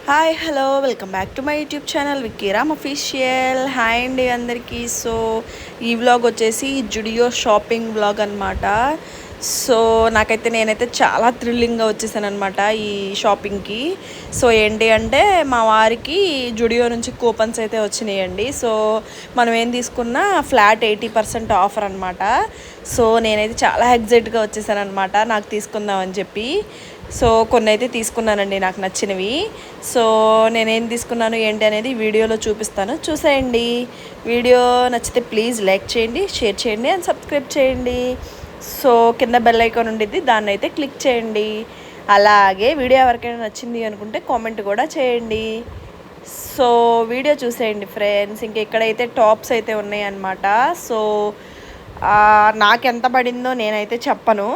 Hi hello welcome back to my YouTube channel Vikkiram official. Hi అండి అందరికీ. So ఈ vlog వచ్చేసి జుడియో షాపింగ్ వ్లాగ్ అనమాట. సో నేనైతే చాలా థ్రిల్లింగ్గా వచ్చేసాను అనమాట ఈ షాపింగ్కి. సో ఏంటి అంటే మా వారికి జుడియో నుంచి కూపన్స్ అయితే వచ్చినాయండి. సో మనం ఏం తీసుకున్నా ఫ్లాట్ 80% ఆఫర్ అనమాట. సో నేనైతే చాలా ఎగ్జైట్గా వచ్చేసాను అనమాట నాకు తీసుకుందామని చెప్పి. సో కొన్ని అయితే తీసుకున్నానండి నాకు నచ్చినవి. సో నేనేం తీసుకున్నాను ఏంటి అనేది వీడియోలో చూపిస్తాను, చూసేయండి. వీడియో నచ్చితే ప్లీజ్ లైక్ చేయండి, షేర్ చేయండి అండ్ సబ్స్క్రైబ్ చేయండి. సో కింద బెల్ ఐకాన్ ఉండిద్ది, దాన్ని అయితే క్లిక్ చేయండి. అలాగే వీడియో ఎవరికైనా నచ్చింది అనుకుంటే కామెంట్ కూడా చేయండి. సో వీడియో చూసేయండి ఫ్రెండ్స్. ఇంక ఇక్కడైతే టాప్స్ అయితే ఉన్నాయి అన్నమాట. సో నాకు ఎంత పడిందో నేనైతే చెప్పను.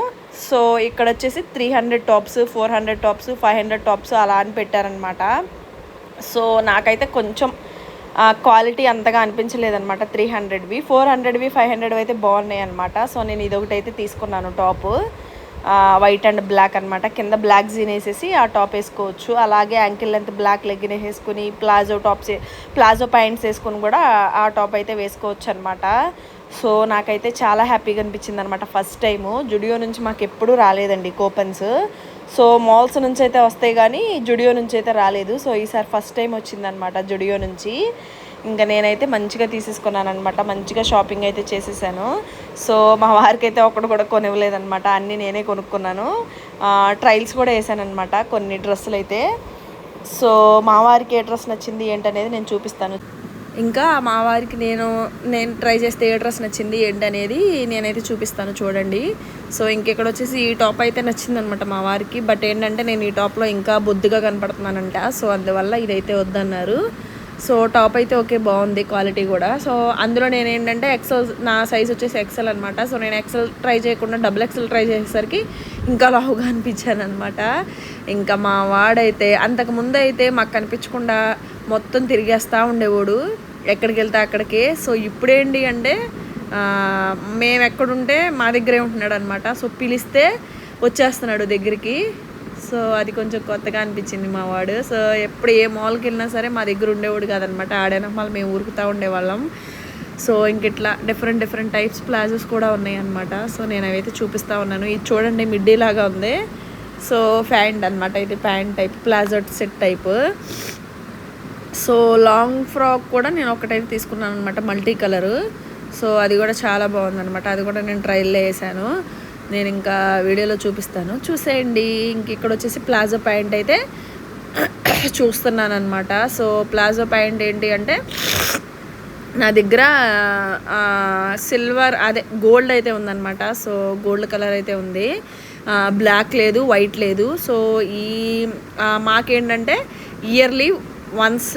సో ఇక్కడ వచ్చేసి 300 టాప్స్, 400 టాప్స్, 500 టాప్స్ అలా అని పెట్టారనమాట. సో నాకైతే కొంచెం క్వాలిటీ అంతగా అనిపించలేదన్నమాట. 300వి, 400వి, 500వి అయితే బాగున్నాయి అనమాట. సో నేను ఇదొకటి అయితే తీసుకున్నాను టాప్, వైట్ అండ్ బ్లాక్ అనమాట. కింద బ్లాక్ జీన్ వేసేసి ఆ టాప్ వేసుకోవచ్చు. అలాగే యాంకిల్ లెంత్ బ్లాక్ లెగ్గిన్ వేసుకుని ప్లాజో ప్యాంట్స్ వేసుకుని కూడా ఆ టాప్ అయితే వేసుకోవచ్చు అనమాట. సో నాకైతే చాలా హ్యాపీగా అనిపించింది అనమాట. ఫస్ట్ టైము జుడియో నుంచి మాకు ఎప్పుడూ రాలేదండి కూపన్స్. సో మాల్స్ నుంచి అయితే వస్తాయి కానీ జుడియో నుంచి అయితే రాలేదు. సో ఈసారి ఫస్ట్ టైం వచ్చిందనమాట జుడియో నుంచి. ఇంకా నేనైతే మంచిగా తీసేసుకున్నాను అనమాట. మంచిగా షాపింగ్ అయితే చేసేసాను. సో మా వారికి అయితే ఒక్కడు కూడా కొనివ్వలేదనమాట, అన్నీ నేనే కొనుక్కున్నాను. ట్రయల్స్ కూడా వేసాను అనమాట కొన్ని డ్రెస్సులు అయితే. సో మా వారికి ఏ డ్రెస్ నచ్చింది ఏంటనేది నేను చూపిస్తాను. ఇంకా మా వారికి నేను ట్రై చేస్తే ఏ డ్రెస్ నచ్చింది ఏంటనేది నేనైతే చూపిస్తాను, చూడండి. సో ఇంకెక్కడ వచ్చేసి ఈ టాప్ అయితే నచ్చిందనమాట మా వారికి. బట్ ఏంటంటే నేను ఈ టాప్లో ఇంకా బొద్దుగా కనపడుతున్నానంట. సో అందువల్ల ఇదైతే వద్దన్నారు. సో టాప్ అయితే ఓకే, బాగుంది క్వాలిటీ కూడా. సో అందులో నేను ఏంటంటే ఎక్సెల్, నా సైజ్ వచ్చేసి ఎక్సెల్ అనమాట. సో నేను ఎక్సెల్ ట్రై చేయకుండా డబుల్ ఎక్సెల్ ట్రై చేసేసరికి ఇంకా లావుగా అనిపించాను అనమాట. ఇంకా మా వాడైతే అంతకుముందు అయితే మాకు కనిపించకుండా మొత్తం తిరిగేస్తూ ఉండేవాడు ఎక్కడికి వెళ్తే అక్కడికి. సో ఇప్పుడేంటి అంటే మేము ఎక్కడుంటే మా దగ్గరే ఉంటున్నాడు అనమాట. సో పిలిస్తే వచ్చేస్తున్నాడు దగ్గరికి. సో అది కొంచెం కొత్తగా అనిపించింది మా వాడు. సో ఎప్పుడు ఏ మాల్కి వెళ్ళినా సరే మా దగ్గర ఉండేవాడు కాదనమాట. ఆడేనమ్మాలు మేము ఊరుకుతూ ఉండేవాళ్ళం. సో ఇంక ఇట్లా డిఫరెంట్ టైప్స్ ప్లాజోస్ కూడా ఉన్నాయి అనమాట. సో నేను అవైతే చూపిస్తూ ఉన్నాను. ఇది చూడండి, మిడ్డీ లాగా ఉంది. సో ప్యాంట్ అనమాట, ఇది pant type palazzo set type. So long frock కూడా నేను ఒకటైతే తీసుకున్నాను అనమాట, మల్టీ కలరు. సో అది కూడా చాలా బాగుందనమాట. అది కూడా నేను ట్రయల్లో వేసాను. నేను ఇంకా వీడియోలో చూపిస్తాను, చూసేయండి. ఇంక ఇక్కడ వచ్చేసి ప్లాజో ప్యాంట్ అయితే చూస్తున్నాను అనమాట. సో ప్లాజో ప్యాంట్ ఏంటి అంటే నా దగ్గర సిల్వర్ గోల్డ్ అయితే ఉందన్నమాట. సో గోల్డ్ కలర్ అయితే ఉంది, బ్లాక్ లేదు, వైట్ లేదు. సో ఈ మాకేంటంటే ఇయర్లీ వన్స్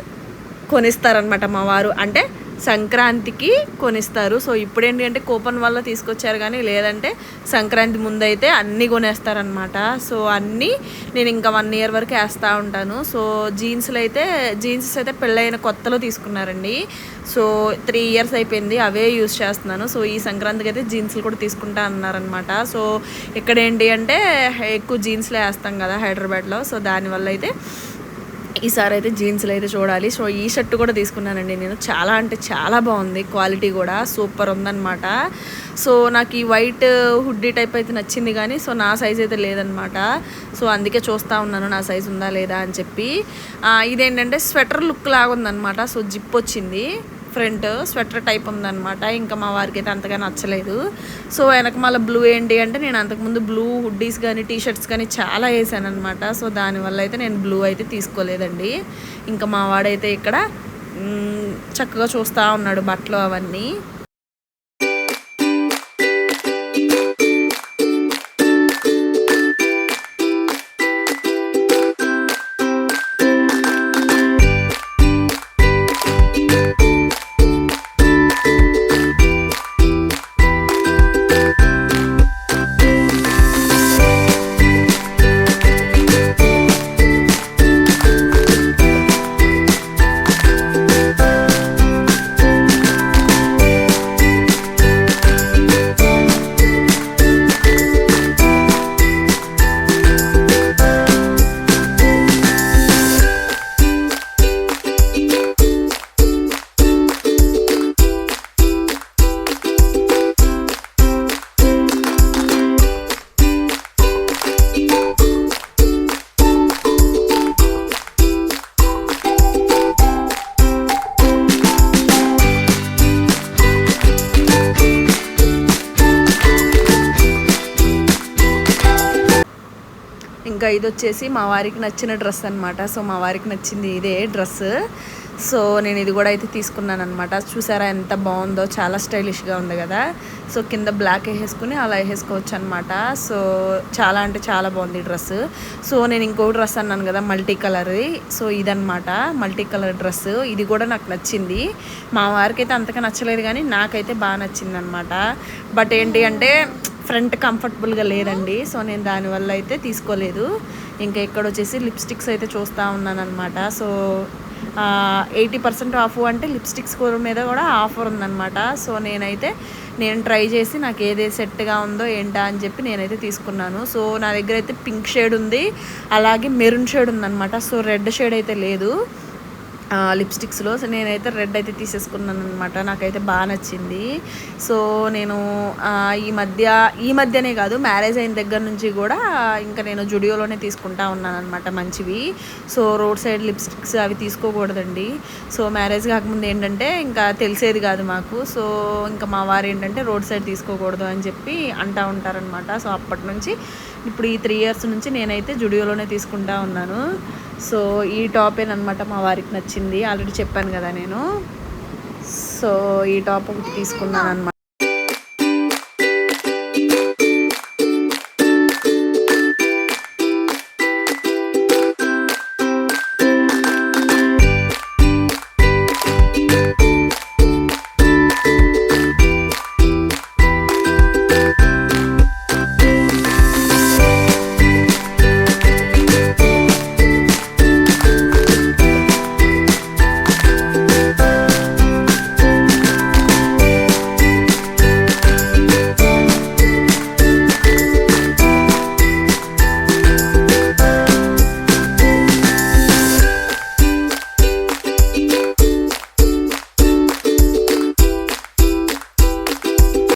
కొనిస్తారనమాట మా వారు, అంటే సంక్రాంతికి కొనిస్తారు. సో ఇప్పుడు ఏంటి అంటే కూపన్ వల్ల తీసుకొచ్చారు, కానీ లేదంటే సంక్రాంతి ముందైతే అన్నీ కొనేస్తారనమాట. సో అన్నీ నేను ఇంకా 1 year వరకు వేస్తూ ఉంటాను. సో జీన్స్ అయితే పెళ్ళైన కొత్తలో తీసుకున్నారండి. సో 3 years అయిపోయింది, అవే యూజ్ చేస్తున్నాను. సో ఈ సంక్రాంతికి అయితే జీన్స్లు కూడా తీసుకుంటా అన్నారనమాట. సో ఇక్కడ ఏంటి అంటే ఎక్కువ జీన్స్లే వేస్తాం కదా హైదరాబాద్లో. సో దానివల్ల అయితే ఈసారి అయితే జీన్స్లు అయితే చూడాలి. సో ఈ షర్ట్ కూడా తీసుకున్నానండి నేను. చాలా అంటే చాలా బాగుంది, క్వాలిటీ కూడా సూపర్ ఉందన్నమాట. సో నాకు ఈ వైట్ హుడ్డీ టైప్ అయితే నచ్చింది, కానీ సో నా సైజ్ అయితే లేదనమాట. సో అందుకే చూస్తూ ఉన్నాను నా సైజ్ ఉందా లేదా అని చెప్పి. ఇదేంటంటే స్వెటర్ లుక్ లాగా ఉందన్నమాట. సో జిప్ వచ్చింది, ఫ్రంట్ స్వెటర్ టైప్ ఉందన్నమాట. ఇంకా మా వారికి అయితే అంతగా నచ్చలేదు. సో వెనక మళ్ళీ బ్లూ ఏంటి అంటే నేను అంతకుముందు బ్లూ హుడ్డీస్ కానీ టీషర్ట్స్ కానీ చాలా వేసాను అనమాట. సో దానివల్ల అయితే నేను బ్లూ అయితే తీసుకోలేదండి. ఇంకా మా వాడైతే ఇక్కడ చక్కగా చూస్తూ ఉన్నాడు బట్టలు అవన్నీ. ఇంకా ఇది వచ్చేసి మా వారికి నచ్చిన డ్రెస్ అనమాట. సో మా వారికి నచ్చింది ఇదే డ్రెస్. సో నేను ఇది కూడా అయితే తీసుకున్నాను అనమాట. చూసారా ఎంత బాగుందో, చాలా స్టైలిష్గా ఉంది కదా. సో కింద బ్లాక్ వేసేసుకుని అలా వేసేసుకోవచ్చు అనమాట. సో చాలా అంటే చాలా బాగుంది డ్రెస్. సో నేను ఇంకో డ్రెస్ అన్నాను కదా మల్టీ కలర్ది, సో ఇదనమాట మల్టీ కలర్ డ్రెస్. ఇది కూడా నాకు నచ్చింది. మా వారికి అయితే అంతగా నచ్చలేదు కానీ నాకైతే బాగా నచ్చింది అనమాట. బట్ ఏంటి అంటే ఫ్రంట్ కంఫర్టబుల్గా లేదండి. సో నేను దానివల్ల అయితే తీసుకోలేదు. ఇంకా ఇక్కడ వచ్చేసి లిప్స్టిక్స్ అయితే చూస్తూ ఉన్నాను అనమాట. సో 80% ఆఫ్ అంటే లిప్స్టిక్స్ మీద కూడా ఆఫర్ ఉందన్నమాట. సో నేను ట్రై చేసి నాకు ఏదే సెట్గా ఉందో ఏంటా అని చెప్పి నేనైతే తీసుకున్నాను. సో నా దగ్గర అయితే పింక్ షేడ్ ఉంది, అలాగే మెరూన్ షేడ్ ఉందన్నమాట. సో రెడ్ షేడ్ అయితే లేదు లిప్స్టిక్స్లో. సో నేనైతే రెడ్ అయితే తీసేసుకున్నాను అనమాట. నాకైతే బాగా నచ్చింది. సో నేను ఈ మధ్యనే కాదు, మ్యారేజ్ అయిన దగ్గర నుంచి కూడా ఇంకా నేను జుడియోలోనే తీసుకుంటా ఉన్నాను అనమాట మంచివి. సో రోడ్ సైడ్ లిప్స్టిక్స్ అవి తీసుకోకూడదండి. సో మ్యారేజ్ కాకముందు ఏంటంటే ఇంకా తెలిసేది కాదు మాకు. సో ఇంకా మా వారు ఏంటంటే రోడ్ సైడ్ తీసుకోకూడదు అని చెప్పి అంటూ ఉంటారనమాట. సో అప్పటి నుంచి ఇప్పుడు ఈ 3 years నుంచి నేనైతే జుడియోలోనే తీసుకుంటా ఉన్నాను. సో ఈ టాపేనమాట మా వారికి నచ్చింది, ఆల్రెడీ చెప్పాను కదా నేను. సో ఈ టాప్ ఒకటి తీసుకున్నాను అనమాట.